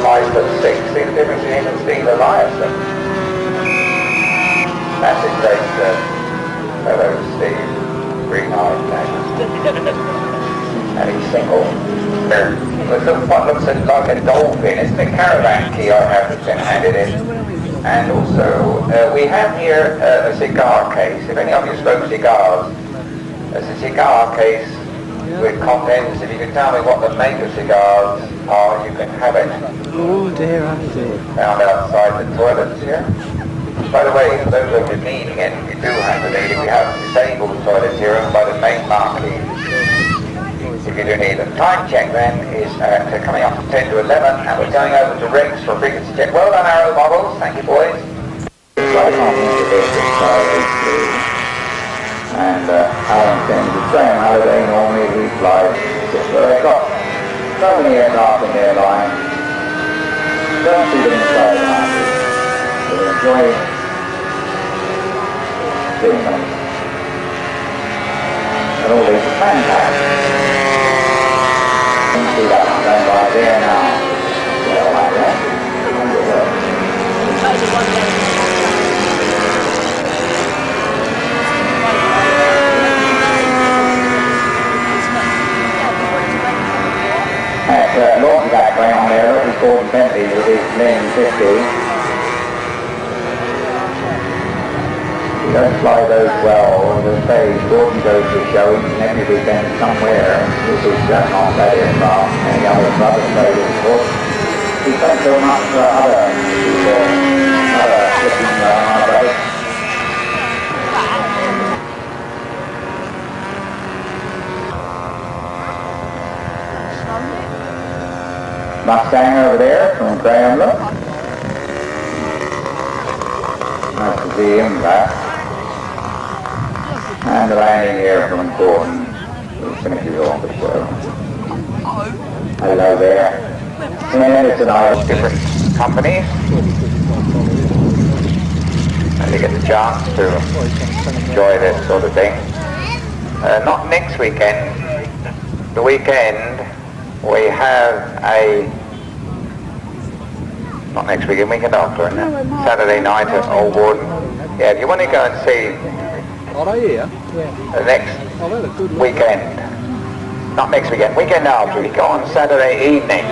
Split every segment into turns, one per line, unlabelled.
5'6". See the difference between him and Steve Eliasson. That's a great fellow, Steve. Green eyes, and he's single. What looks like a dolphin. It's the caravan key I have that's been handed in. And also, we have here a cigar case. If any of you smoke cigars, it's a cigar case with contents. If you can tell me what the make of cigars are, you can have it.
Oh dear, oh dear.
Found outside the toilets here. By the way, those of you needing it, you do have to need it. We have disabled toilets here by the main marquee. If you do need them. Time check then is coming up to 10 to 11, and we're going over to Riggs for frequency check. Well done, Arrow Models. Thank you, boys. And Alan sends the same holiday. Normally we fly. So they've got so many aircraft in their line. Don't see them inside the market. So we enjoy seeing them. And all these are fantastic. See that one going by there now. Yeah, like that. That's launch background there, looking forward to Bentley with his Lin 50. You don't fly those well, as I say, Gordon goes to a show each and every weekend somewhere. This is not that aircraft, any other brother players, of course. He spent so much for other people, other flipping brothers. Mustang over there from Cranfield. Nice to see him back. And the landing here from Gordon. We'll finish it off the show. Hello there. And it's an different companies. And you get the chance to enjoy this sort of thing. Not next weekend. The weekend we have not next weekend, weekend after, isn't it? Saturday night at Old Warden. Yeah, if you want to go and see
Are they here?
the next weekend, not next weekend, weekend after, we go on Saturday evening.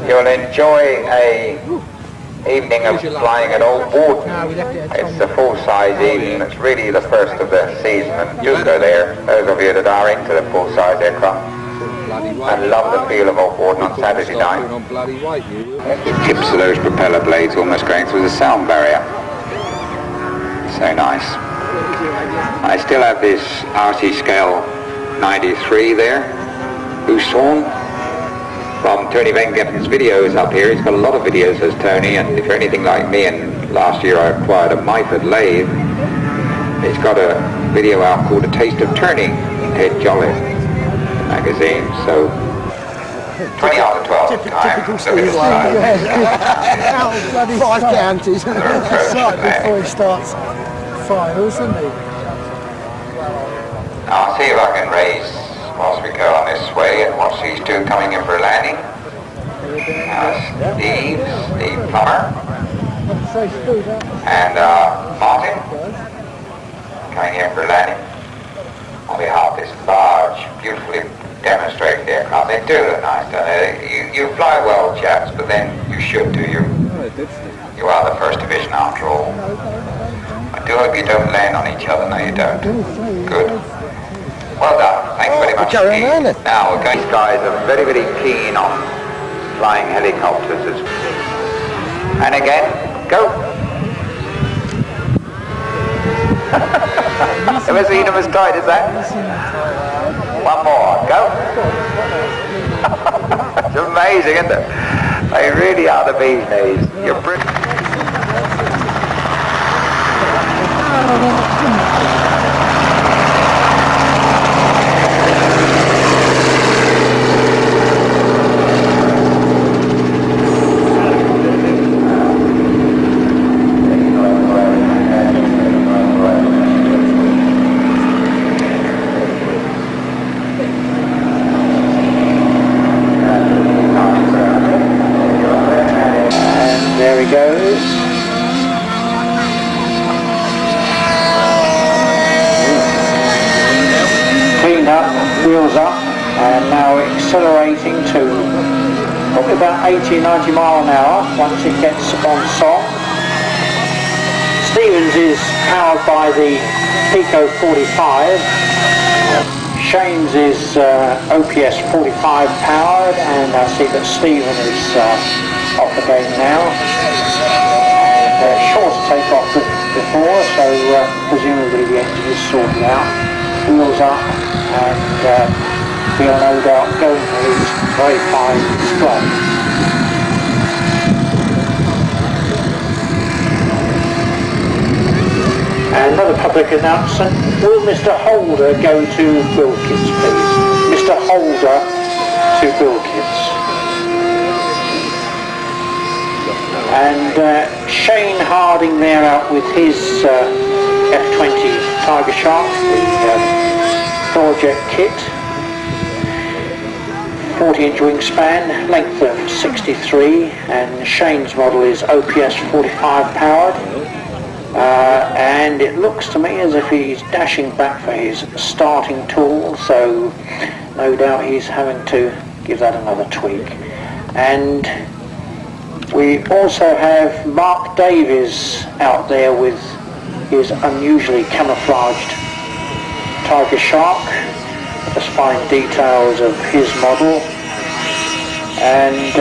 You'll enjoy a evening of flying at Old Warden. It's a full-size evening. It's really the first of the season, and do go there, those of you that are into the full-size aircraft. And love the feel of Old Warden on Saturday night. The tips of those propeller blades almost going through the sound barrier. So nice. I still have this RC scale 93 there, Buson, from Tony Van Geppen's videos up here. He's got a lot of videos as Tony, and if you're anything like me, and last year I acquired a Myford lathe, he's got a video out called A Taste of Turning in Head Jolly magazine. So 20 out of 12
Typical Steve bloody 5 counties before he starts finals, isn't he?
I'll see if I can raise whilst we go on this way and watch these two coming in for a landing. Steve Plummer and Martin coming in for a landing on behalf of this large, beautifully demonstrated aircraft. They do look nice, don't they? You fly well, chaps, but then you should do. You are the first division after all. I do hope you don't land on each other. No, you don't. Good. Well done. Thank you very much indeed. Now, these guys are very, very keen on flying helicopters. And again, go. Ever seen them as tight as that? One more, go. It's amazing, isn't it? They really are the bee's knees. You're brilliant.
accelerating to probably about 80, 90 mile an hour once it gets on song. Stevens is powered by the Pico 45. Shane's is OPS 45 powered, and I see that Stephen is off again now. And short to take off before, so presumably the engine is sorted out. Wheels up, and we'll no doubt go for his very fine display. And another public announcement, will Mr. Holder go to Wilkins, please? Mr. Holder to Wilkins. And Shane Harding there out with his F20 Tiger Shark, the Project kit. 40-inch wingspan, length of 63, and Shane's model is OPS 45 powered. And it looks to me as if he's dashing back for his starting tool, so no doubt he's having to give that another tweak. And we also have Mark Davies out there with his unusually camouflaged Tiger Shark. Just find details of his model, and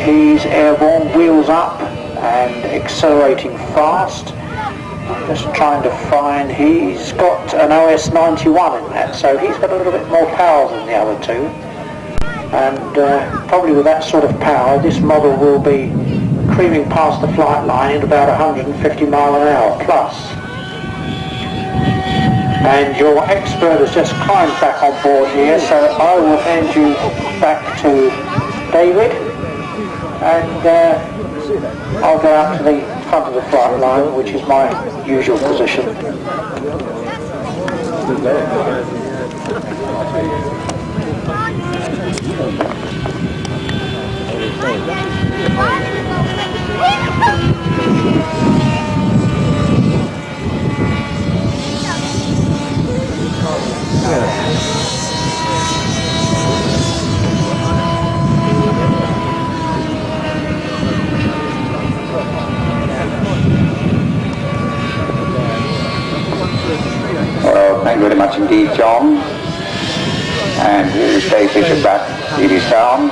he's airborne, wheels up and accelerating fast. I'm just trying to find, he's got an OS 91 in that, so he's got a little bit more power than the other two. And probably with that sort of power, this model will be creaming past the flight line at about 150 mile an hour plus. And your expert has just climbed back on board here, so I will hand you back to David, and I'll go out to the front of the flight line, which is my usual position.
Well, thank you very much indeed, John. And here's Dave Bishop back, TV Sound.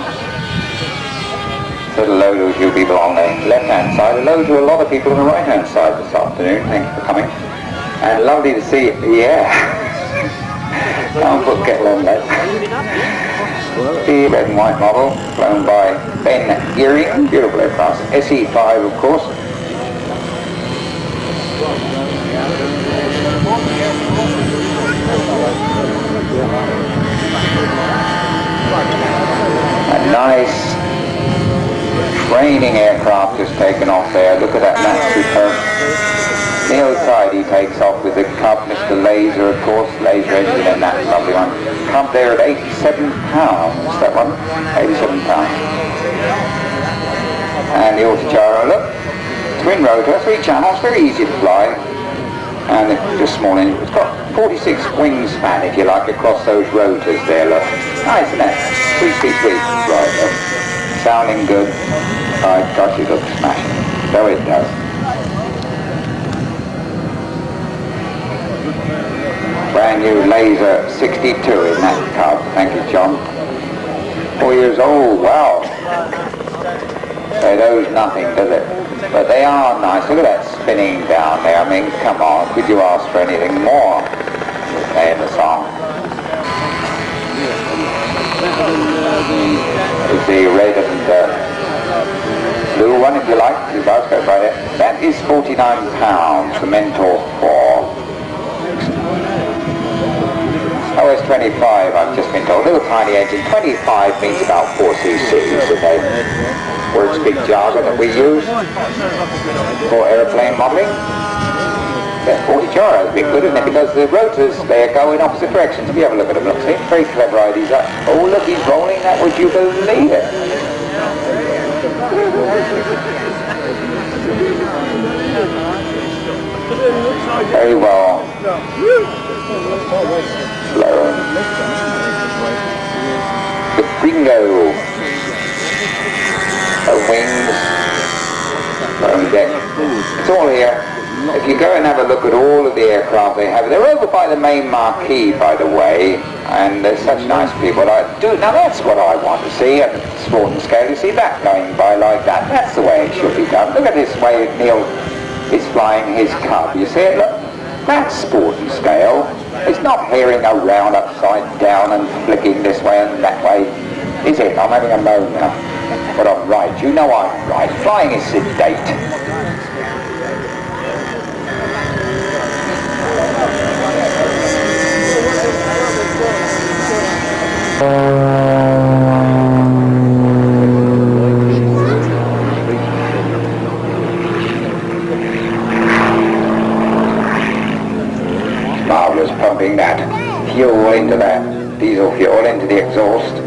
Said hello to a few people on the left-hand side. Hello to a lot of people on the right-hand side this afternoon. Thanks for coming. And lovely to see, yeah. I'll put kettle on that. The red and white model, flown by Ben Gearing. Beautiful aircraft. SE5, of course. A nice training aircraft is taken off there. Look at that, that's superb. The outside he takes off with the Cub, Mr. Laser, of course, laser engine, and that lovely one. Cub there at 87 pounds, that one, 87 pounds. And the Autogyro, look, twin rotor, 3 channels, very easy to fly. And just small engine. It's got 46 wingspan, if you like, across those rotors there, look. Nice, isn't it? Sweet, sweet, sweet. Right, look. Sounding good. Oh, gosh, it looks smashing. So it does. Brand new Laser 62 in that Cub. Thank you, John. 4 years old, wow. Say those nothing, does it? But they are nice. Look at that spinning down there. I mean, come on, could you ask for anything more? Playing the song. There's the red and blue one, if you like. You guys go by there. That is 49 pounds, the Mentor 4. OS 25, I've just been told, little tiny engine. 25 means about 4 cc's, okay? Words big jargon that we use for airplane modelling. That Autogyro is a bit good, isn't it? Because the rotors, they go in opposite directions. If you have a look at them, look, see? Very clever ideas. Oh, look, he's rolling that, would you believe it? Very well. Slower. The bingo. Wings. On deck. It's all here. If you go and have a look at all of the aircraft they have, they're over by the main marquee, by the way, and they're such nice people. Now that's what I want to see at the sporting scale. You see that going by like that? That's the way it should be done. Look at this way Neil is flying his Cub. You see it? Look, that's sporting scale. It's not hearing around upside down and flicking this way and that way, is it? I'm having a moan now. But I'm right. You know I'm right. Flying is sedate. Marvellous pumping that fuel into that diesel fuel into the exhaust.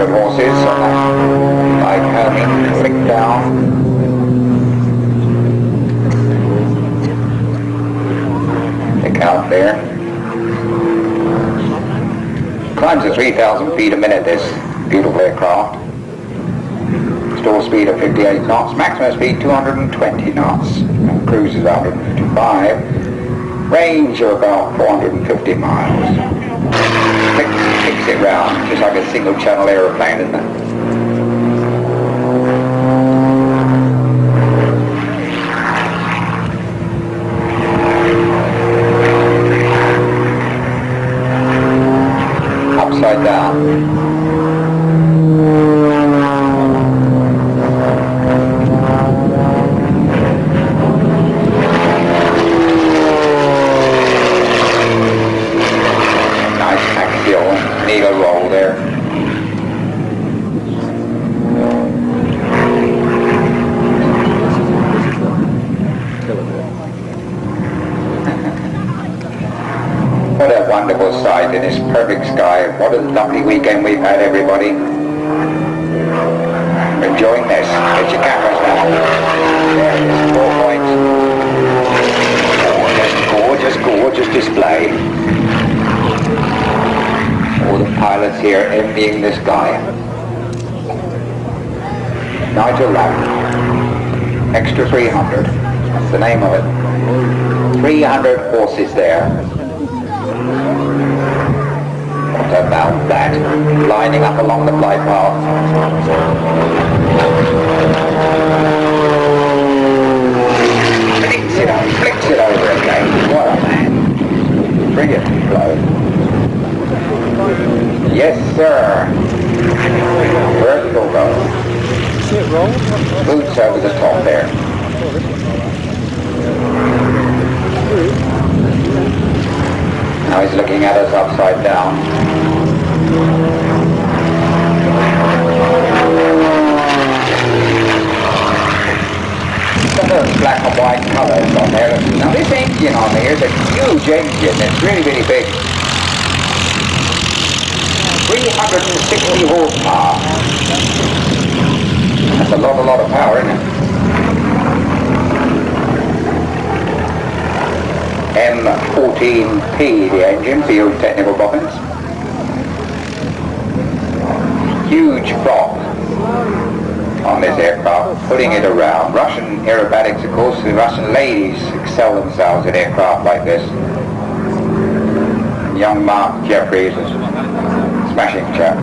Horses on that like homing, flick down. The count there. Climbs to 3,000 feet a minute, this beautiful aircraft. Store speed of 58 knots, maximum speed 220 knots. And cruise is 155. Range of about 450 miles. Kicks it round, just like a single channel aeroplane, isn't it? Upside down. Needle roll there. What a wonderful sight in this perfect sky. What a lovely weekend we've had, everybody. Enjoying this. Get your cameras now. There it is, 4 points. Gorgeous, gorgeous display. All the pilots here envying this guy. Nigel Lab. Extra 300. That's the name of it. 300 horses there. What about that? Lining up along the flight path. Flicks it over again. What a man. Brilliant flow. Yes, sir. Vertical roll. Boots over the top there. Now he's looking at us upside down. Some of those black and white colours on there. Now this engine on there is a huge engine. It's really, really big. 360 horsepower. That's a lot of power, isn't it? M14P, the engine, for you technical bobbins. Huge prop on this aircraft, putting it around. Russian aerobatics, of course, the Russian ladies excel themselves in aircraft like this. Young Mark Jeffries is smashing chap.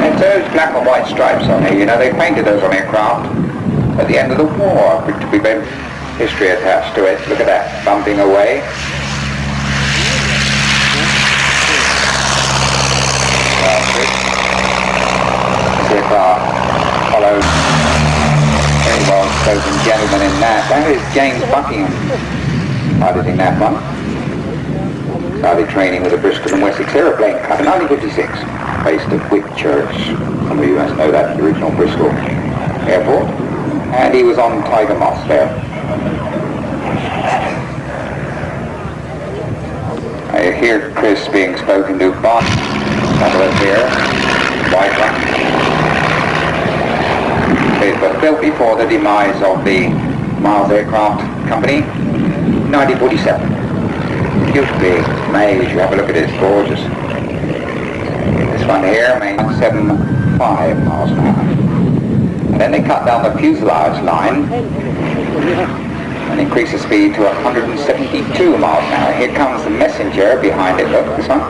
And those black and white stripes on here, you know, they painted those on aircraft at the end of the war. To be history attached to it. Look at that, bumping away. Followed very well spoken gentleman in that. That is James Buckingham piloting that one. Started training with the Bristol and Wessex aeroplane club in 1956. based at Whitchurch. Some of you must know that, the original Bristol airport. And he was on Tiger Moths there. I hear Chris being spoken to by up here, white one. It was built before the demise of the Miles Aircraft Company, 1947. Beautifully made, you have a look at it, it's gorgeous. This one here made 175 miles an hour. And then they cut down the fuselage line and increase the speed to 172 miles an hour. Here comes the Messenger behind it, look, this one.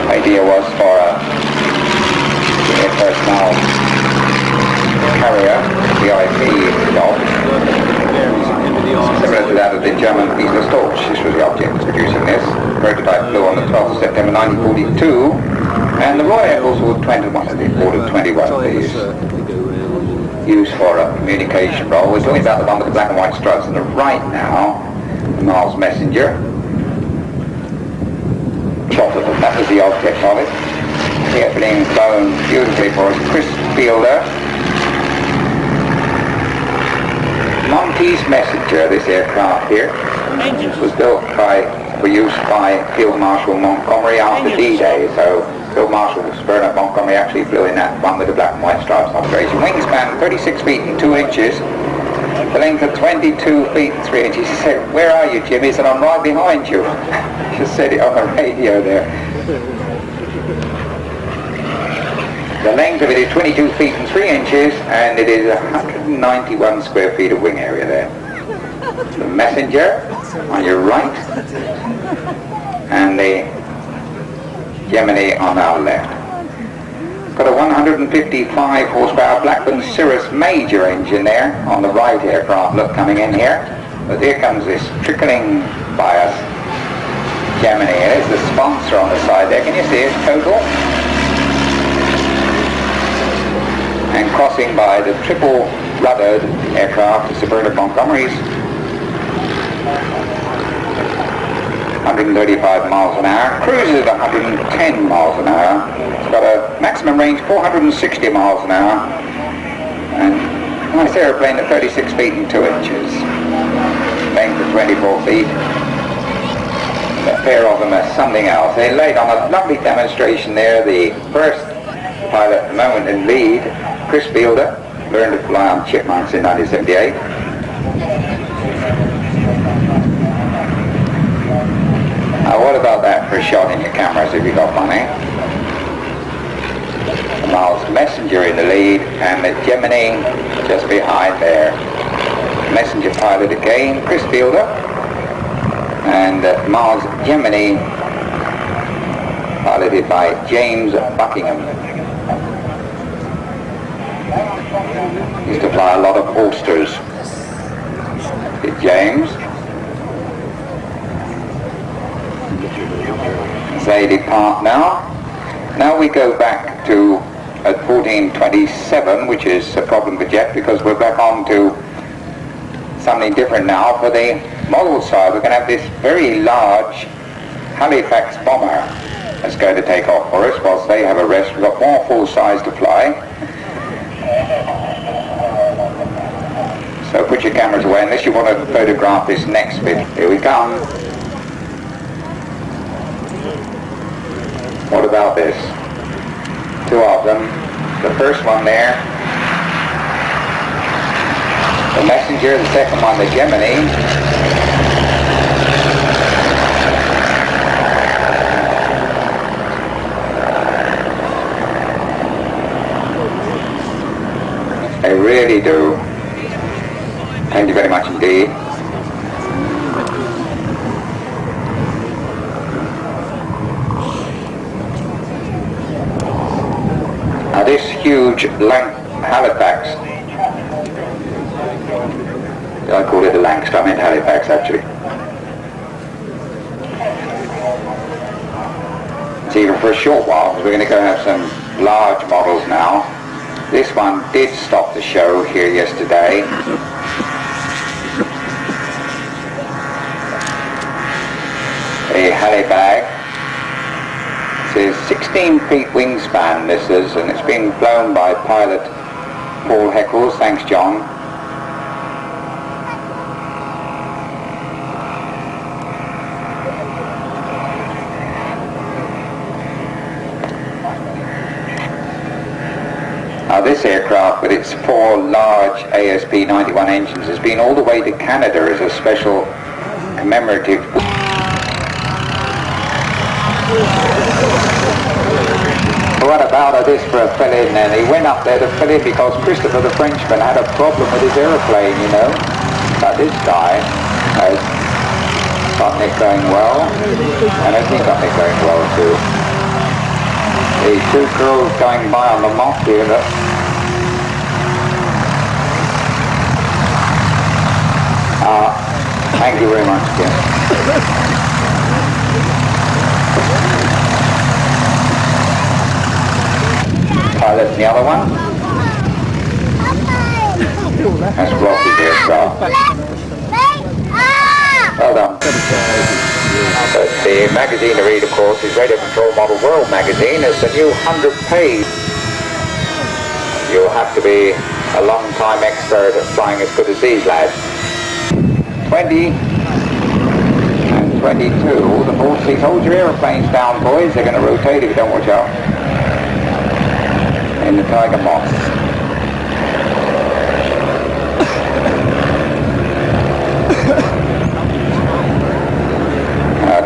Idea was for a air personnel carrier, VIP job, similar to that of the German Diesel Storch. This was the object of producing this. The prototype flew on the 12th of September 1942, and the Royal Air Force ordered 21 of these. Used for a communication role. We're talking about the one with the black and white stripes on the right now, the Miles Messenger. Shot of them. That was the object of it. Here being flown beautifully for us, Chris Fielder. Monty's Messenger, this aircraft here, was built for use by Field Marshal Montgomery after D-Day. So Field Marshal Bernard Montgomery actually flew in that one with the black and white stripes operation. Wingspan 36 feet and 2 inches. The length of 22 feet and 3 inches. He said, "Where are you, Jimmy?" He said, "I'm right behind you." Just said it on the radio there. The length of it is 22 feet and 3 inches, and it is 191 square feet of wing area there. The Messenger on your right, and the Gemini on our left. Got a 155 horsepower Blackburn Cirrus Major engine there on the right aircraft, look, coming in here. But here comes this trickling by us Gemini. There's the sponsor on the side there. Can you see it? Total. And crossing by the triple ruddered aircraft, the Bernard Montgomerys, 135 miles an hour, cruises at 110 miles an hour. It's got a maximum range 460 miles an hour, and a nice aeroplane at 36 feet and 2 inches, length of 24 feet. A pair of them are something else. They laid on a lovely demonstration there. The first pilot at the moment in lead, Chris Fielder, learned to fly on Chipmunks in 1978. What about that for a shot in your cameras if you got one, eh? The Miles Messenger in the lead and the Gemini just behind there. Messenger pilot again, Chris Fielder, and Miles Gemini piloted by James Buckingham. Used to fly a lot of Ulsters. Did James. They depart now. Now we go back to at 1427, which is a problem for Jet because we're back on to something different now. For the model side, we're going to have this very large Halifax Bomber that's going to take off for us whilst they have a rest. We've got more full size to fly. So put your cameras away unless you want to photograph this next bit. Here we come. What about this? Two of them. The first one there, the Messenger, the second one, the Gemini. They really do. Thank you very much indeed. Now this huge Halifax, I call it a Lancaster, I meant Halifax actually. It's even for a short while because we're going to go have some large models now. This one did stop the show here yesterday. A Halifax. It says 16 feet wingspan this is, and it's been flown by pilot Paul Heckles. Thanks, John. Now this aircraft with its 4 large ASP-91 engines has been all the way to Canada as a special commemorative. What about this for a fill-in then? He went up there to fill in because Christopher the Frenchman had a problem with his aeroplane, you know. But this guy has gotten it going well, and I think got it going well too. The 2 girls going by on the moth here, look. Thank you very much, Jim. Pilot's the other one. That's Rossy's aircraft. Well done. But the magazine to read, of course, is Radio Control Model World magazine. It's the new 100-page. You'll have to be a long-time expert at flying as good as these lads. 20 and 22. All the 4 seats. Hold your aeroplanes down, boys. They're going to rotate if you don't watch out. In the Tiger Moths.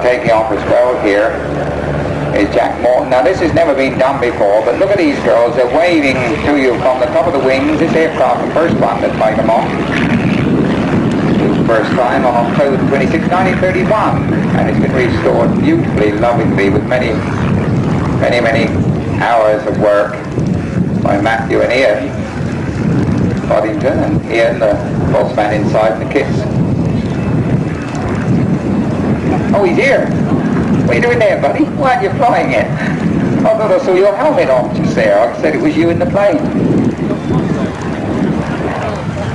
Taking off as well here is Jack Morton. Now this has never been done before, but look at these girls. They're waving to you from the top of the wings. This aircraft, the first one that Tiger Moth. First time on October 26, 1931, and it's been restored beautifully, lovingly, with many hours of work by Matthew and Ian Boddington, and Ian, the boss man inside the kits. Oh, he's here. What are you doing there, buddy? Why aren't you flying it? I thought I saw your helmet on just there. I said it was you in the plane.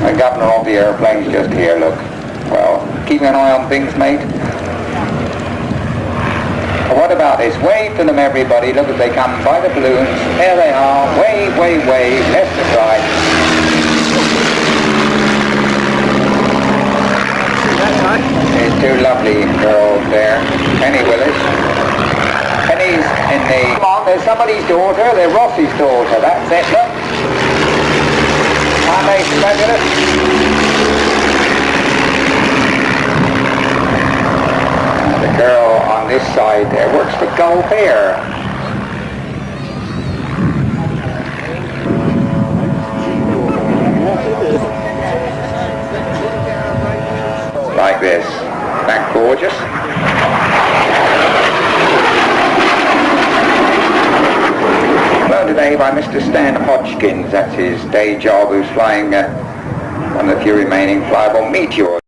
The governor of the airplane's just here, look. Well, keeping an eye on things, mate. What about this? Wave to them, everybody. Look as they come by the balloons. There they are. Wave, wave, wave. Left and right. There's 2 lovely girls there. Penny Willis. Penny's in the... Come on, there's somebody's daughter. They're Ross's daughter. That's it, look. Aren't they fabulous? The girl on this side there works for Gulf Air. Like this. Isn't that gorgeous? Flown today by Mr. Stan Hodgkins. That's his day job, who's flying one of the few remaining flyable Meteors.